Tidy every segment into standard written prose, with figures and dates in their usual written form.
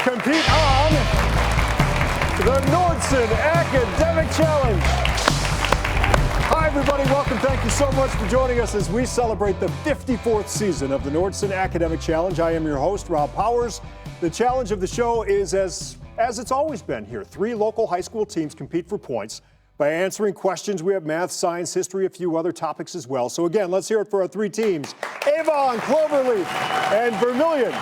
compete on the Nordson Academic Challenge. Hi, everybody. Welcome. Thank you so much for joining us as we celebrate the 54th season of the Nordson Academic Challenge. I am your host, Rob Powers. The challenge of the show is as it's always been here. 3 local high school teams compete for points by answering questions. We have math, science, history, a few other topics as well. So again, let's hear it for our 3 teams, Avon, Cloverleaf, and Vermillion.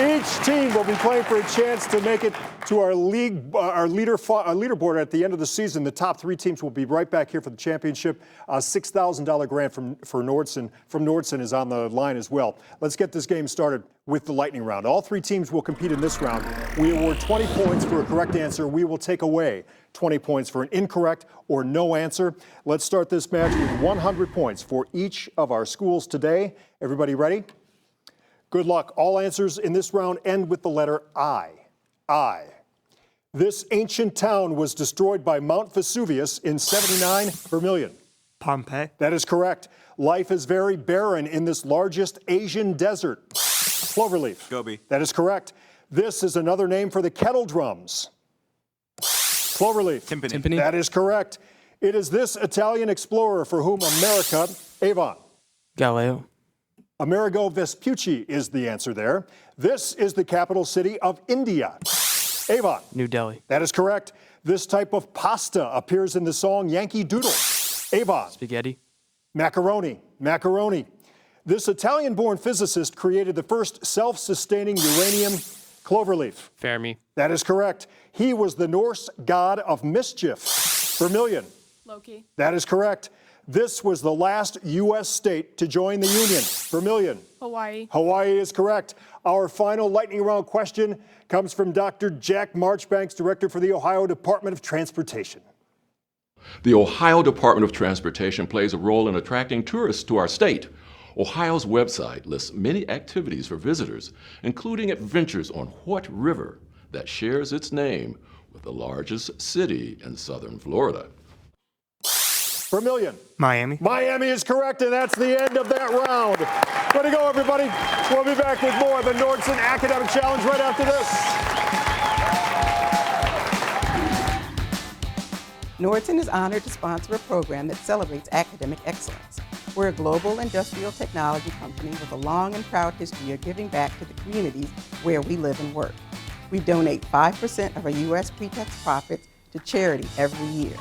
Each team will be playing for a chance to make it to our leaderboard at the end of the season. The top 3 teams will be right back here for the championship. A $6,000 grant from Nordson is on the line as well. Let's get this game started with the lightning round. All 3 teams will compete in this round. We award 20 points for a correct answer. We will take away 20 points for an incorrect or no answer. Let's start this match with 100 points for each of our schools today. Everybody ready? Good luck. All answers in this round end with the letter I. I. This ancient town was destroyed by Mount Vesuvius in 79. Vermillion. Pompeii. That is correct. Life is very barren in this largest Asian desert. Cloverleaf. Gobi. That is correct. This is another name for the kettle drums. Cloverleaf. Timpani. That is correct. It is this Italian explorer for whom America, Avon. Galileo. Amerigo Vespucci is the answer there. This is the capital city of India. Avon. New Delhi. That is correct. This type of pasta appears in the song Yankee Doodle. Avon. Spaghetti. Macaroni. Macaroni. This Italian-born physicist created the first self-sustaining uranium. Cloverleaf. Fermi. That is correct. He was the Norse god of mischief. Vermillion. Loki. That is correct. This was the last U.S. state to join the Union. Vermillion. Hawaii. Hawaii is correct. Our final lightning round question comes from Dr. Jack Marchbanks, Director for the Ohio Department of Transportation. The Ohio Department of Transportation plays a role in attracting tourists to our state. Ohio's website lists many activities for visitors, including adventures on what river that shares its name with the largest city in southern Florida. Vermillion. Miami. Miami is correct, and that's the end of that round. Way to go, everybody. We'll be back with more of the Nordson Academic Challenge right after this. Nordson is honored to sponsor a program that celebrates academic excellence. We're a global industrial technology company with a long and proud history of giving back to the communities where we live and work. We donate 5% of our U.S. pre-tax profits to charity every year.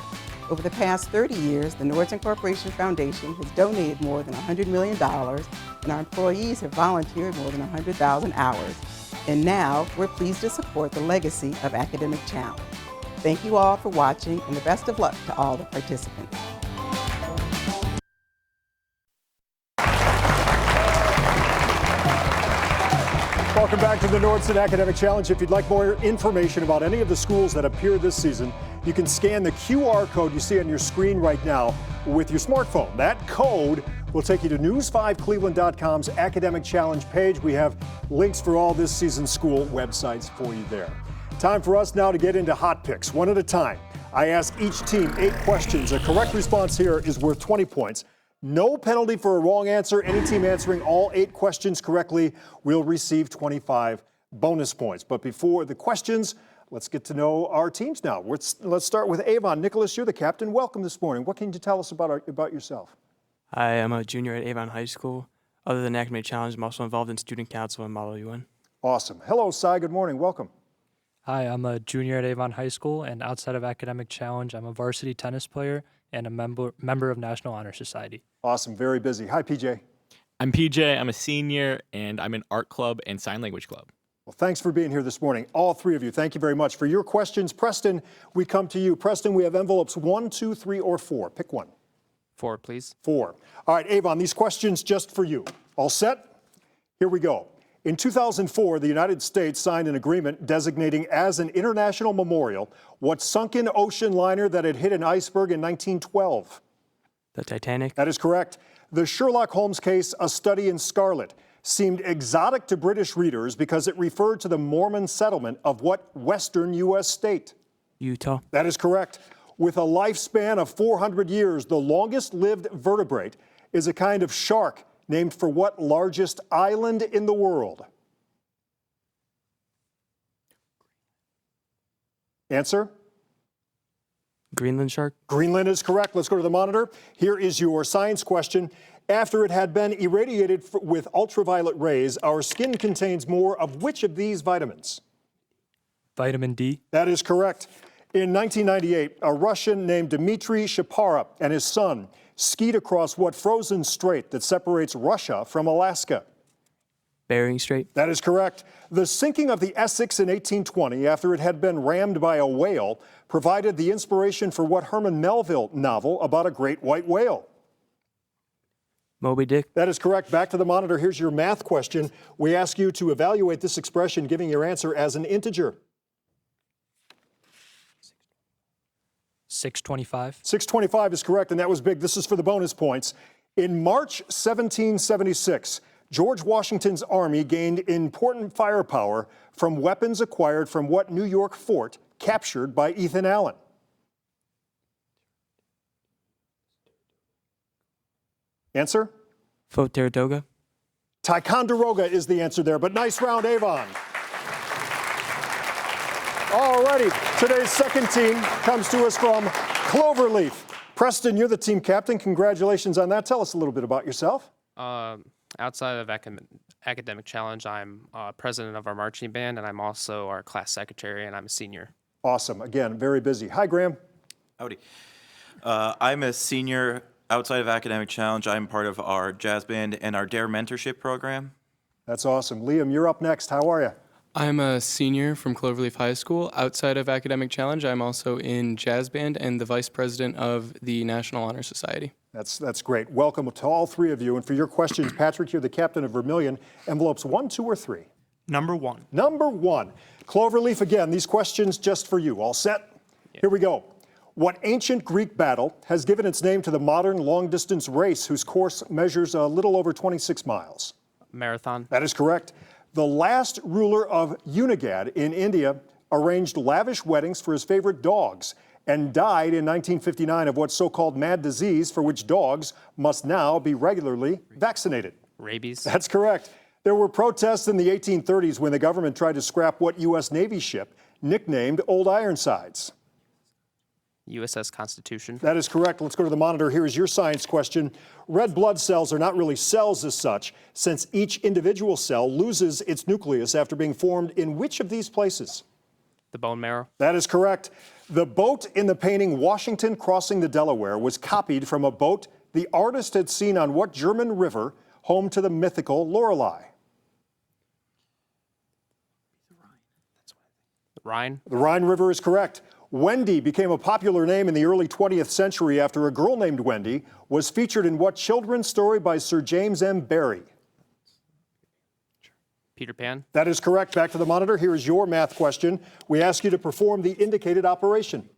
Over the past 30 years, the Nordson Corporation Foundation has donated more than $100 million, and our employees have volunteered more than 100,000 hours. And now, we're pleased to support the legacy of Academic Challenge. Thank you all for watching, and the best of luck to all the participants. Welcome back to the Nordson Academic Challenge. If you'd like more information about any of the schools that appear this season, you can scan the QR code you see on your screen right now with your smartphone. That code will take you to news5cleveland.com's Academic Challenge page. We have links for all this season's school websites for you there. Time for us now to get into hot picks, one at a time. I ask each team 8 questions. A correct response here is worth 20 points. No penalty for a wrong answer. Any team answering all 8 questions correctly will receive 25 bonus points. But before the questions, let's get to know our teams now. Let's start with Avon. Nicholas, you're the captain. Welcome this morning. What can you tell us about yourself? I am a junior at Avon High School. Other than Academic Challenge, I'm also involved in Student Council and Model UN. Awesome. Hello, Cy. Good morning. Welcome. Hi, I'm a junior at Avon High School, and outside of Academic Challenge, I'm a varsity tennis player and a member of National Honor Society. Awesome. Very busy. Hi, PJ. I'm PJ. I'm a senior, and I'm in art club and sign language club. Well, thanks for being here this morning. All 3 of you, thank you very much for your questions. Preston, we come to you. Preston, we have envelopes 1, 2, 3, or 4. Pick one. 4, please. 4. All right, Avon, these questions just for you. All set? Here we go. In 2004, the United States signed an agreement designating as an international memorial what sunken ocean liner that had hit an iceberg in 1912? The Titanic. That is correct. The Sherlock Holmes case, A Study in Scarlet, seemed exotic to British readers because it referred to the Mormon settlement of what western U.S. state? Utah. That is correct. With a lifespan of 400 years, the longest-lived vertebrate is a kind of shark named for what largest island in the world? Answer? Greenland shark. Greenland is correct. Let's go to the monitor. Here is your science question. After it had been irradiated with ultraviolet rays, our skin contains more of which of these vitamins? Vitamin D. That is correct. In 1998, a Russian named Dmitry Shapara and his son skied across what frozen strait that separates Russia from Alaska? Bering Strait. That is correct. The sinking of the Essex in 1820, after it had been rammed by a whale, provided the inspiration for what Herman Melville novel about a great white whale? Moby Dick. That is correct. Back to the monitor. Here's your math question. We ask you to evaluate this expression, giving your answer as an integer. 625. 625 is correct, and that was big. This is for the bonus points. In March 1776, George Washington's army gained important firepower from weapons acquired from what New York fort captured by Ethan Allen? Answer? Fort Saratoga. Ticonderoga is the answer there, but nice round, Avon. All righty, today's second team comes to us from Cloverleaf. Preston, you're the team captain. Congratulations on that. Tell us a little bit about yourself. Outside of academic challenge, I'm president of our marching band, and I'm also our class secretary, and I'm a senior. Awesome. Again, very busy. Hi, Graham. Howdy. I'm a senior outside of academic challenge. I'm part of our jazz band and our DARE mentorship program. That's awesome. Liam, you're up next. How are you? I'm a senior from Cloverleaf High School. Outside of academic challenge, I'm also in jazz band and the vice president of the National Honor Society. That's great. Welcome to all three of you. And for your questions, Patrick, you're the captain of Vermillion. Envelopes 1, 2, or 3? Number 1. Number 1. Cloverleaf, again, these questions just for you. All set? Yeah. Here we go. What ancient Greek battle has given its name to the modern long-distance race whose course measures a little over 26 miles? Marathon. That is correct. The last ruler of Unagad in India arranged lavish weddings for his favorite dogs and died in 1959 of what's so-called mad disease for which dogs must now be regularly vaccinated. Rabies. That's correct. There were protests in the 1830s when the government tried to scrap what U.S. Navy ship nicknamed Old Ironsides? USS Constitution. That is correct. Let's go to the monitor. Here is your science question. Red blood cells are not really cells as such, since each individual cell loses its nucleus after being formed in which of these places? The bone marrow. That is correct. The boat in the painting Washington Crossing the Delaware was copied from a boat the artist had seen on what German river, home to the mythical Lorelei? The Rhine. The Rhine River is correct. Wendy became a popular name in the early 20th century after a girl named Wendy was featured in what children's story by Sir James M. Barrie? Peter Pan. That is correct. Back to the monitor. Here is your math question. We ask you to perform the indicated operation.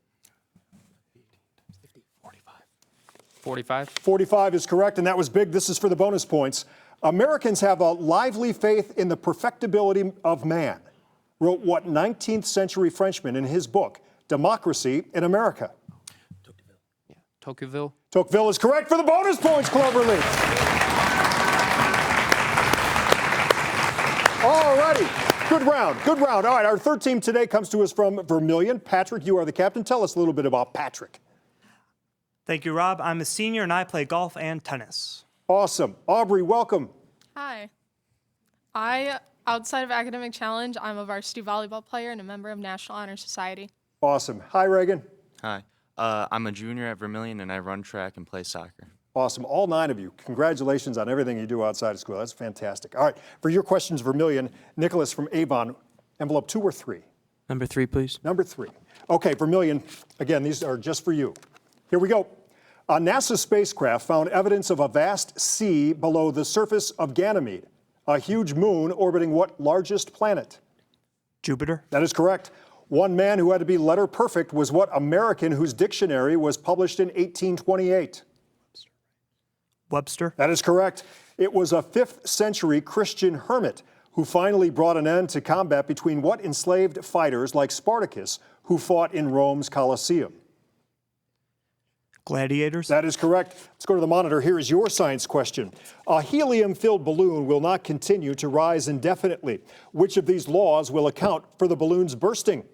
45. 45 is correct, and that was big. This is for the bonus points. Americans have a lively faith in the perfectibility of man, wrote what 19th century Frenchman in his book, Democracy in America? Yeah. Tocqueville. Tocqueville is correct for the bonus points, Cloverleaf. All righty. Good round. Good round. All right, our third team today comes to us from Vermillion. Patrick, you are the captain. Tell us a little bit about Patrick. Thank you, Rob. I'm a senior and I play golf and tennis. Awesome. Aubrey, welcome. Hi. Outside of academic challenge, I'm a varsity volleyball player and a member of National Honor Society. Awesome. Hi, Reagan. Hi. I'm a junior at Vermillion, and I run track and play soccer. Awesome. All 9 of you. Congratulations on everything you do outside of school. That's fantastic. All right. For your questions, Vermillion, Nicholas from Avon, envelope 2 or 3? Number 3, please. Number 3. Okay, Vermillion, again, these are just for you. Here we go. A NASA spacecraft found evidence of a vast sea below the surface of Ganymede, a huge moon orbiting what largest planet? Jupiter. That is correct. One man who had to be letter perfect was what American whose dictionary was published in 1828? Webster. That is correct. It was a 5th century Christian hermit who finally brought an end to combat between what enslaved fighters like Spartacus who fought in Rome's Colosseum? Gladiators. That is correct. Let's go to the monitor. Here is your science question. A helium-filled balloon will not continue to rise indefinitely. Which of these laws will account for the balloon's bursting?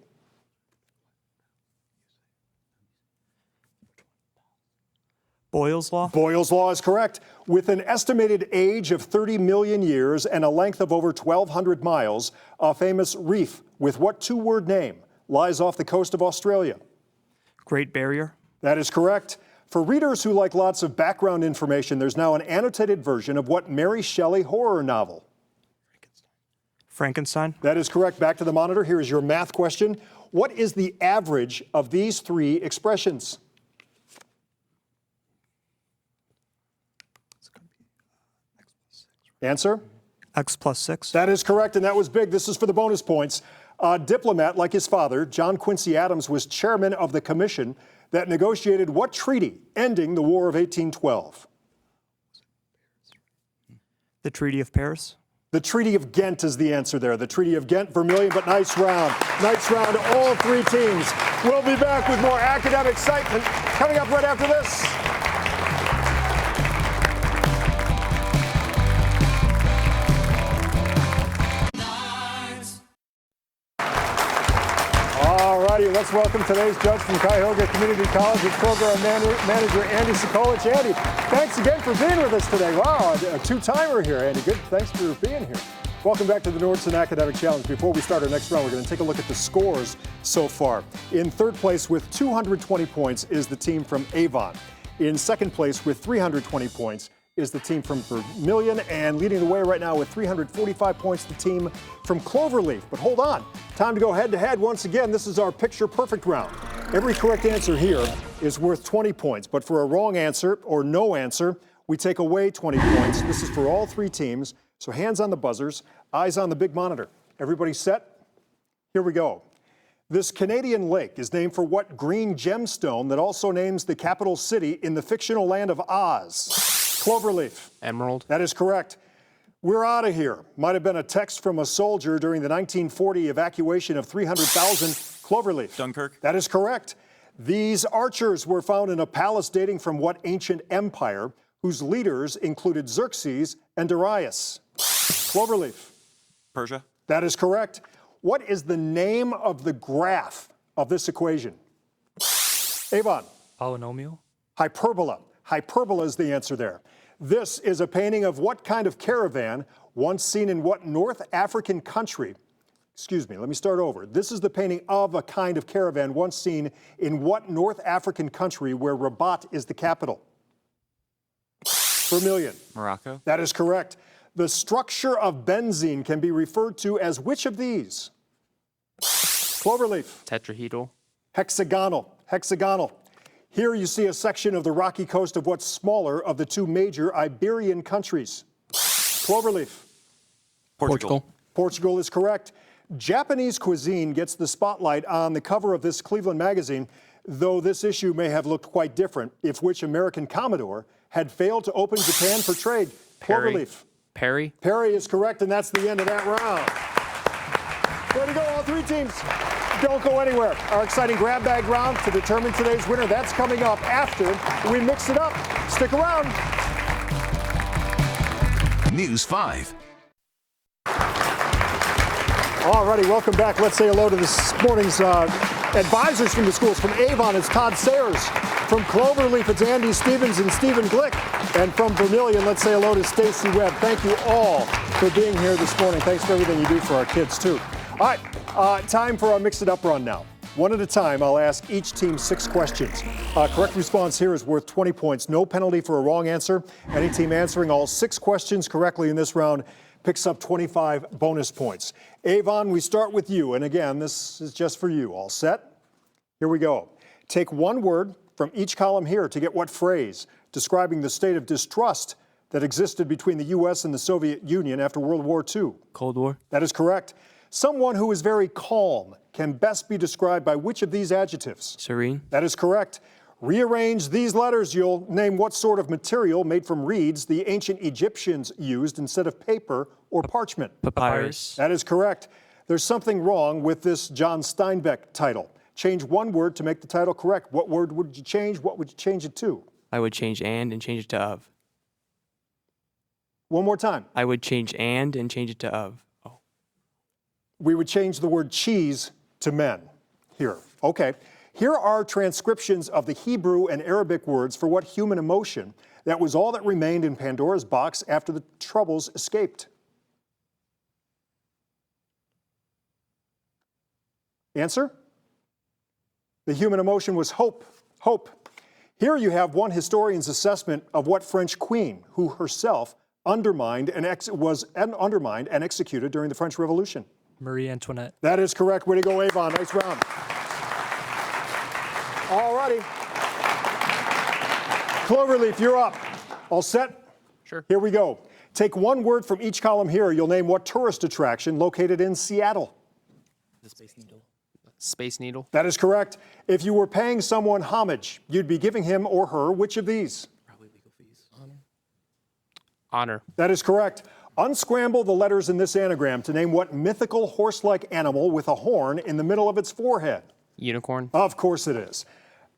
Boyle's Law? Boyle's Law is correct. With an estimated age of 30 million years and a length of over 1,200 miles, a famous reef with what two-word name lies off the coast of Australia? Great Barrier? That is correct. For readers who like lots of background information, there's now an annotated version of what Mary Shelley horror novel? Frankenstein? That is correct. Back to the monitor. Here is your math question. What is the average of these three expressions? Answer? X plus 6. That is correct, and that was big. This is for the bonus points. A diplomat like his father, John Quincy Adams, was chairman of the commission that negotiated what treaty ending the War of 1812? The Treaty of Paris? The Treaty of Ghent is the answer there. The Treaty of Ghent, Vermillion, but nice round. Nice round to all three teams. We'll be back with more academic excitement coming up right after this. Let's welcome today's judge from Cuyahoga Community College with program manager Andy Sikolich. Andy, thanks again for being with us today. Wow, a two-timer here, Andy. Good, thanks for being here. Welcome back to the Nordson Academic Challenge. Before we start our next round, we're going to take a look at the scores so far. In third place with 220 points is the team from Avon. In second place with 320 points is the team from Vermillion, and leading the way right now with 345 points, the team from Cloverleaf. But hold on, time to go head-to-head once again. This is our picture-perfect round. Every correct answer here is worth 20 points, but for a wrong answer or no answer, we take away 20 points. This is for all three teams, so hands on the buzzers, eyes on the big monitor. Everybody set? Here we go. This Canadian lake is named for what green gemstone that also names the capital city in the fictional land of Oz? Cloverleaf. Emerald. That is correct. We're out of here. Might have been a text from a soldier during the 1940 evacuation of 300,000 Cloverleaf. Dunkirk. That is correct. These archers were found in a palace dating from what ancient empire, whose leaders included Xerxes and Darius? Cloverleaf. Persia. That is correct. What is the name of the graph of this equation? Avon. Polynomial. Hyperbola. Hyperbola is the answer there. This is a painting of what kind of caravan once seen in what North African country? Excuse me, let me start over. This is the painting of a kind of caravan once seen in what North African country where Rabat is the capital? Vermillion. Morocco. That is correct. The structure of benzene can be referred to as which of these? Cloverleaf. Tetrahedral. Hexagonal. Hexagonal. Here you see a section of the rocky coast of what's smaller of the two major Iberian countries? Cloverleaf. Portugal. Portugal is correct. Japanese cuisine gets the spotlight on the cover of this Cleveland magazine, though this issue may have looked quite different if which American Commodore had failed to open Japan for trade? Perry. Cloverleaf. Perry. Perry is correct, and that's the end of that round. Way to go, all three teams. Don't go anywhere. Our exciting grab bag round to determine today's winner, that's coming up after we mix it up. Stick around. News 5. All righty, welcome back. Let's say hello to this morning's advisors from the schools. From Avon, it's Todd Sayers. From Cloverleaf, it's Andy Stevens and Stephen Glick. And from Vermillion, let's say hello to Stacy Webb. Thank you all for being here this morning. Thanks for everything you do for our kids, too. All right, time for our Mix It Up run now. One at a time, I'll ask each team 6 questions. Correct response here is worth 20 points. No penalty for a wrong answer. Any team answering all 6 questions correctly in this round picks up 25 bonus points. Avon, we start with you. And again, this is just for you. All set? Here we go. Take one word from each column here to get what phrase describing the state of distrust that existed between the U.S. and the Soviet Union after World War II. Cold War. That is correct. Someone who is very calm can best be described by which of these adjectives? Serene. That is correct. Rearrange these letters. You'll name what sort of material made from reeds the ancient Egyptians used instead of paper or parchment. Papyrus. That is correct. There's something wrong with this John Steinbeck title. Change one word to make the title correct. What word would you change? What would you change it to? I would change and change it to of. One more time. I would change and change it to of. We would change the word cheese to men here. Okay. Here are transcriptions of the Hebrew and Arabic words for what human emotion that was all that remained in Pandora's box after the troubles escaped. Answer? The human emotion was hope. Hope. Here you have one historian's assessment of what French queen, who herself was undermined and executed during the French Revolution. Marie Antoinette. That is correct. Way to go, Avon. Nice round. All righty. Cloverleaf, you're up. All set? Sure. Here we go. Take one word from each column here. You'll name what tourist attraction located in Seattle. The Space Needle. Space Needle. That is correct. If you were paying someone homage, you'd be giving him or her which of these? Probably legal fees. Honor. That is correct. Unscramble the letters in this anagram to name what mythical horse-like animal with a horn in the middle of its forehead. Unicorn. Of course it is.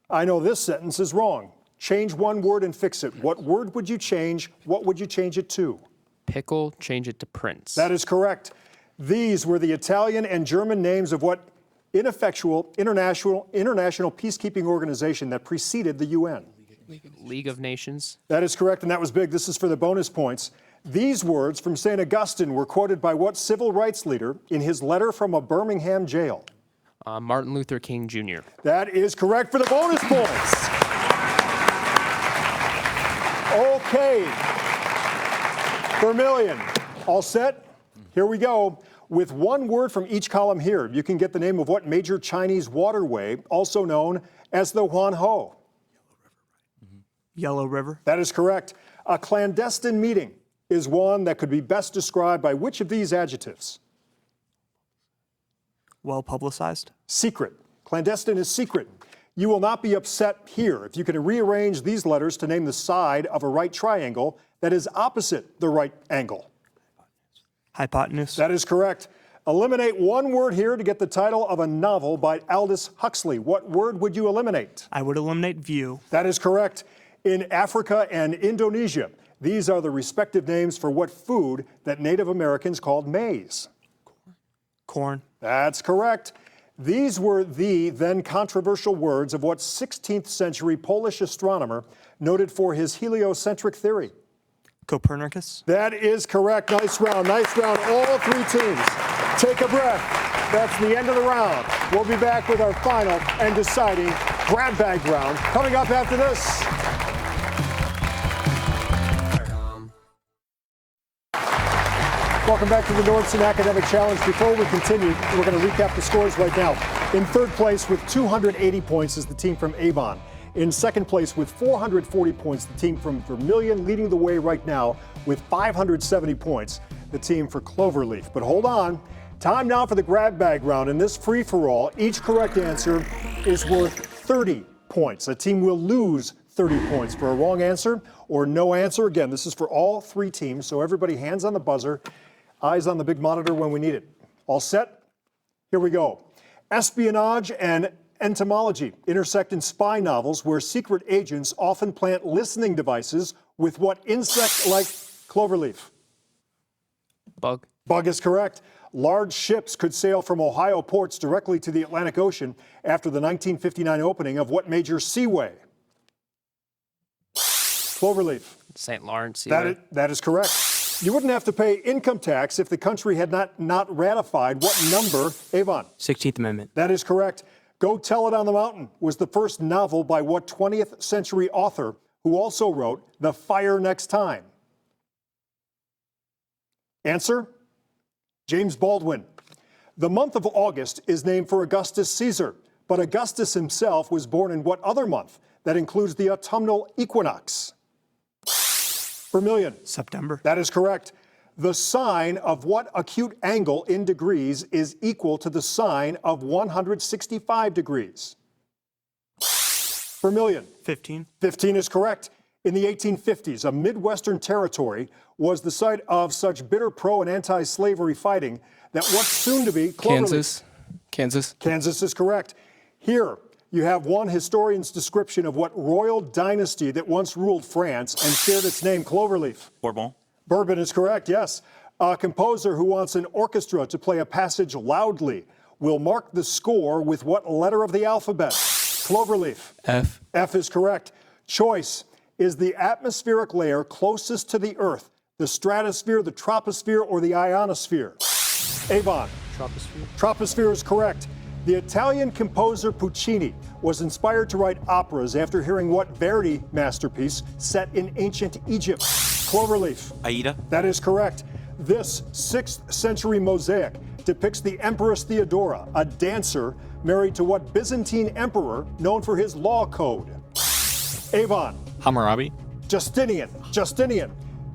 I know this sentence is wrong. Change one word and fix it. What word would you change? What would you change it to? Pickle. Change it to Prince. That is correct. These were the Italian and German names of what ineffectual international peacekeeping organization that preceded the UN. League of Nations. That is correct, and that was big. This is for the bonus points. These words from St. Augustine were quoted by what civil rights leader in his letter from a Birmingham jail? Martin Luther King Jr. That is correct for the bonus points. Okay. Vermillion, all set? Here we go. With one word from each column here, you can get the name of what major Chinese waterway, also known as the Huanghe. Yellow River. That is correct. A clandestine meeting is one that could be best described by which of these adjectives? Well publicized. Secret. Clandestine is secret. You will not be upset here if you can rearrange these letters to name the side of a right triangle that is opposite the right angle. Hypotenuse. That is correct. Eliminate one word here to get the title of a novel by Aldous Huxley. What word would you eliminate? I would eliminate view. That is correct. In Africa and Indonesia, these are the respective names for what food that Native Americans called maize. Corn. That's correct. These were the then controversial words of what 16th century Polish astronomer noted for his heliocentric theory. Copernicus. That is correct. Nice round. Nice round. All three teams. Take a breath. That's the end of the round. We'll be back with our final and deciding grab bag round coming up after this. Welcome back to the Nordson Academic Challenge. Before we continue, we're going to recap the scores right now. In third place with 280 points is the team from Avon. In second place with 440 points, the team from Vermillion, leading the way right now with 570 points, the team for Cloverleaf. But hold on, time now for the grab bag round. In this free-for-all, each correct answer is worth 30 points. A team will lose 30 points for a wrong answer or no answer. Again, this is for all three teams, so everybody hands on the buzzer, eyes on the big monitor when we need it. All set? Here we go. Espionage and entomology intersect in spy novels where secret agents often plant listening devices with what insect like Cloverleaf? Bug. Bug is correct. Large ships could sail from Ohio ports directly to the Atlantic Ocean after the 1959 opening of what major seaway? Cloverleaf. St. Lawrence Seaway. That is correct. You wouldn't have to pay income tax if the country had not ratified what number, Avon? 16th Amendment. That is correct. Go Tell It on the Mountain was the first novel by what 20th century author who also wrote The Fire Next Time? Answer? James Baldwin. The month of August is named for Augustus Caesar, but Augustus himself was born in what other month that includes the autumnal equinox? Vermillion. September. That is correct. The sine of what acute angle in degrees is equal to the sine of 165 degrees? Vermillion. 15. 15 is correct. In the 1850s, a Midwestern territory was the site of such bitter pro and anti-slavery fighting that what's soon to be Cloverleaf. Kansas. Kansas is correct. Here, you have one historian's description of what royal dynasty that once ruled France and shared its name, Cloverleaf. Bourbon. Bourbon is correct, yes. A composer who wants an orchestra to play a passage loudly will mark the score with what letter of the alphabet? Cloverleaf. F. F is correct. Choice is the atmospheric layer closest to the Earth, the stratosphere, the troposphere, or the ionosphere. Avon. Troposphere. Troposphere is correct. The Italian composer Puccini was inspired to write operas after hearing what Verdi masterpiece set in ancient Egypt. Cloverleaf. Aida. That is correct. This 6th century mosaic depicts the Empress Theodora, a dancer married to what Byzantine emperor known for his law code? Avon. Hammurabi. Justinian.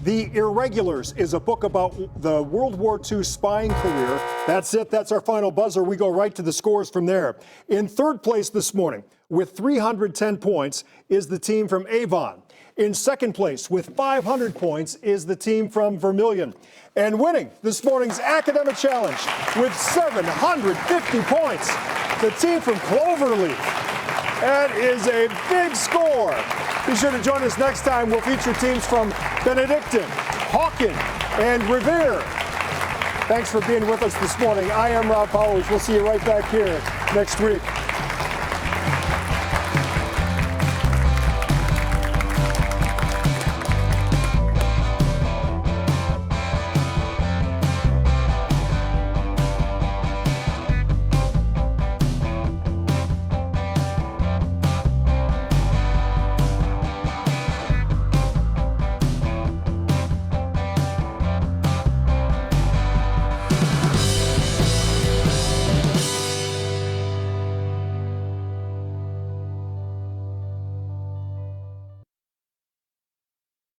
The Irregulars is a book about the World War II spying career. That's it. That's our final buzzer. We go right to the scores from there. In third place this morning with 310 points is the team from Avon. In second place with 500 points is the team from Vermillion. And winning this morning's academic challenge with 750 points, the team from Cloverleaf. That is a big score. Be sure to join us next time. We'll feature teams from Benedictine, Hawken, and Revere. Thanks for being with us this morning. I am Rob Powers. We'll see you right back here next week.